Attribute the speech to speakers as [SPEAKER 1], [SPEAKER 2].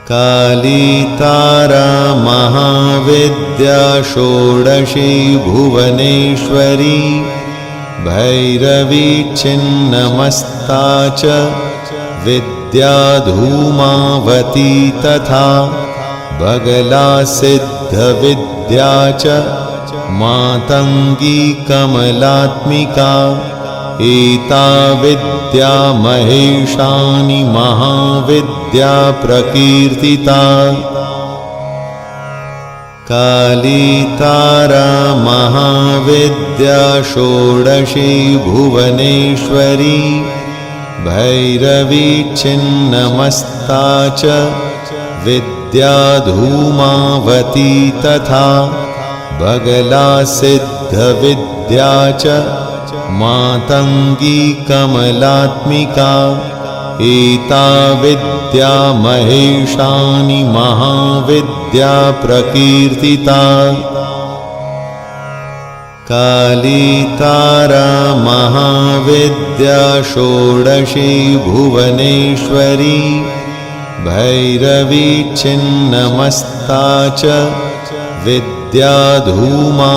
[SPEAKER 1] काली तारा महाविद्या षोडशी भुवनेश्वरी भैरवी छिन्नमस्ता च विद्या धूमावती तथा बगला सिद्धविद्या च मातंगी कमलात्मिका एता विद्या महेशानि महाविद्या प्रकीर्तिता काली तारा महाविद्या षोडशी भुवनेश्वरी भैरवी छिन्नमस्ता च विद्या धूमावती तथा बगला सिद्धविद्या च मातंगी कमलात्मिका एता विद्या महेशानि महाविद्या प्रकीर्तिता काली तारा महाविद्या षोडशी भुवनेश्वरी भैरवी छिन्नमस्ता च विद्या धूमावती